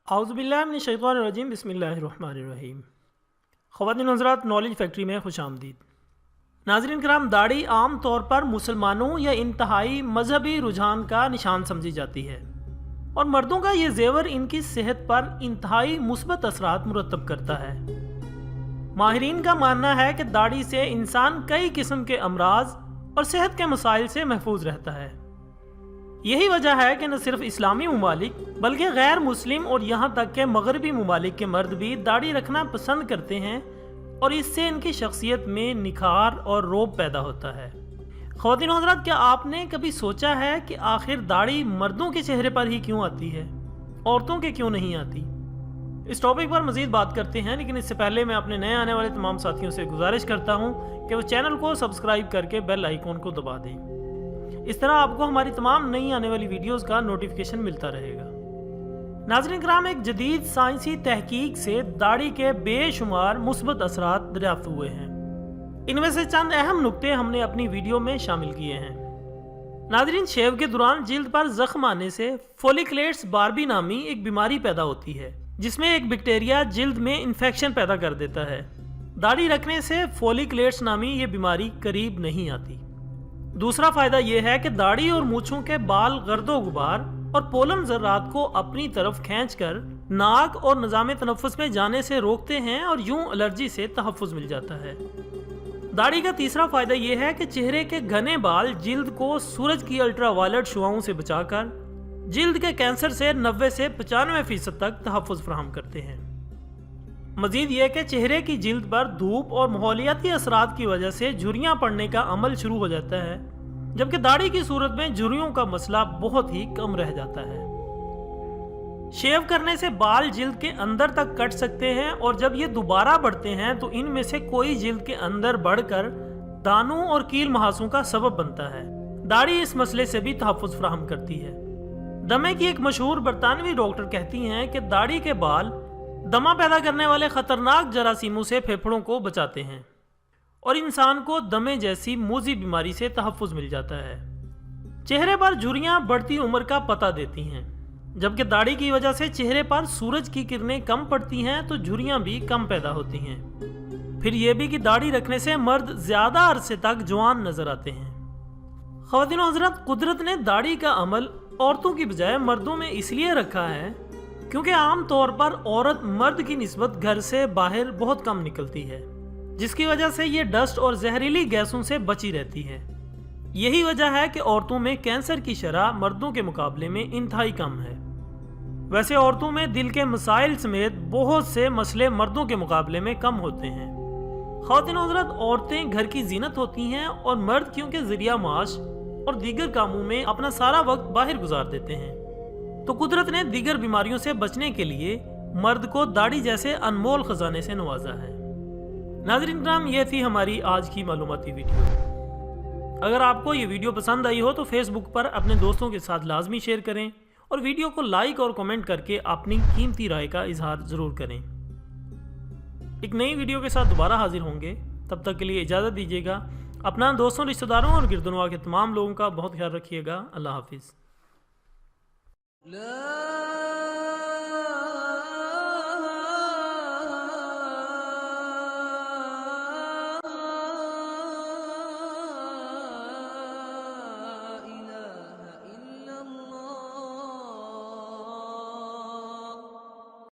औज़ुबिल्लाहिमिनश्शैतानिर्रजीम बिस्मिल्लाहिर्रहमानिर्रहीम। ख़वातीन हज़रात, knowledge factory में खुश आमदीद। नाज़रीन किराम, दाढ़ी आम तौर पर मुसलमानों या इंतहाई मजहबी रुझान का निशान समझी जाती है और मर्दों का ये जेवर इनकी सेहत पर इंतहाई मुस्बत असरात मुरतब करता है। माहिरीन का मानना है कि दाढ़ी से इंसान कई किस्म के अमराज और सेहत के मसाइल से महफूज रहता है। यही वजह है कि न सिर्फ इस्लामी ममालिक बल्कि गैर मुस्लिम और यहाँ तक के मगरबी ममालिक के मर्द भी दाढ़ी रखना पसंद करते हैं और इससे इनकी शख्सियत में निखार और रोब पैदा होता है। ख़वातीन हज़रात, क्या आपने कभी सोचा है कि आखिर दाढ़ी मर्दों के चेहरे पर ही क्यों आती है, औरतों के क्यों नहीं आती? इस टॉपिक पर मज़ीद बात करते हैं, लेकिन इससे पहले मैं अपने नए आने वाले तमाम साथियों से गुजारिश करता हूँ कि वो चैनल को सब्सक्राइब करके बेल आइकॉन को दबा दें। इस तरह आपको हमारी तमाम नई आने वाली वीडियोस का नोटिफिकेशन मिलता रहेगा। नाज़रीन किराम, एक जदीद साइंसी तहकीक से दाढ़ी के बेशुमार मुस्बत असरात दरियाफ्त हुए हैं। इनमें से चंद अहम नुक्ते हमने अपनी वीडियो में शामिल किए हैं। नाज़रीन, शेव के दौरान जिल्द पर जख्म आने से फोलिकुलेट्स बार्बी नामी एक बीमारी पैदा होती है, जिसमें एक बैक्टीरिया जिल्द में इन्फेक्शन पैदा कर देता है। दाढ़ी रखने से फोलिकुलेट्स नामी ये बीमारी करीब नहीं आती। दूसरा फायदा यह है कि दाढ़ी और मूछों के बाल गर्दो गुबार और पोलन ज़र्रात को अपनी तरफ खींचकर नाक और निज़ाम तनफ़्फ़ुस में जाने से रोकते हैं और यूं एलर्जी से तहफ़्फ़ुज़ मिल जाता है। दाढ़ी का तीसरा फायदा यह है कि चेहरे के घने बाल जिल्द को सूरज की अल्ट्रावायलेट शुआओं से बचाकर जिल्द के कैंसर से 90 से 95% तक तहफ़्फ़ुज़ फराहम करते हैं। मजीद यह कि चेहरे की जिल्द पर धूप और माहौलियाती असरात की वजह से झुर्रियाँ पड़ने का अमल शुरू हो जाता है, जबकि दाढ़ी की सूरत में झुर्रियों का मसला बहुत ही कम रह जाता है। शेव करने से बाल जिल्द के अंदर तक कट सकते हैं और जब ये दोबारा बढ़ते हैं तो इनमें से कोई जिल्द के अंदर बढ़कर दानों और कील महासों का सबब बनता है। दाढ़ी इस मसले से भी तहफ़्फ़ुज़ फराहम करती है। दमे की एक मशहूर बरतानवी डॉक्टर कहती हैं कि दाढ़ी के बाल दमा पैदा करने वाले खतरनाक जरासीमों से फेफड़ों को बचाते हैं और इंसान को दमे जैसी मूजी बीमारी से तहफ़्फ़ुज़ मिल जाता है। चेहरे पर झुर्रियाँ बढ़ती उम्र का पता देती हैं, जबकि दाढ़ी की वजह से चेहरे पर सूरज की किरणें कम पड़ती हैं तो झुर्रियाँ भी कम पैदा होती हैं। फिर यह भी कि दाढ़ी रखने से मर्द ज़्यादा अरसे तक जवान नज़र आते हैं। ख़वातीन हज़रात, कुदरत ने दाढ़ी का अमल औरतों की बजाय मर्दों में इसलिए रखा है क्योंकि आम तौर पर औरत मर्द की निस्बत घर से बाहर बहुत कम निकलती है, जिसकी वजह से ये डस्ट और जहरीली गैसों से बची रहती है। यही वजह है कि औरतों में कैंसर की शरह मर्दों के मुकाबले में इंतहाई कम है। वैसे औरतों में दिल के मसाइल समेत बहुत से मसले मर्दों के मुकाबले में कम होते हैं। ख़वातीन हज़रात, औरतें घर की जीनत होती हैं और मर्द क्योंकि ज़रिया माश और दीगर कामों में अपना सारा वक्त बाहर गुजार देते हैं, तो कुदरत ने दीगर बीमारियों से बचने के लिए मर्द को दाढ़ी जैसे अनमोल खजाने से नवाजा है। नाज़रीन किराम, ये थी हमारी आज की मालूमाती वीडियो। अगर आपको ये वीडियो पसंद आई हो तो फेसबुक पर अपने दोस्तों के साथ लाजमी शेयर करें और वीडियो को लाइक और कमेंट करके अपनी कीमती राय का इजहार ज़रूर करें। एक नई वीडियो के साथ दोबारा हाजिर होंगे, तब तक के लिए इजाज़त दीजिएगा। अपना दोस्तों, रिश्तेदारों और गिरदनवा के तमाम लोगों का बहुत ख्याल रखिएगा। अल्लाह हाफिज़।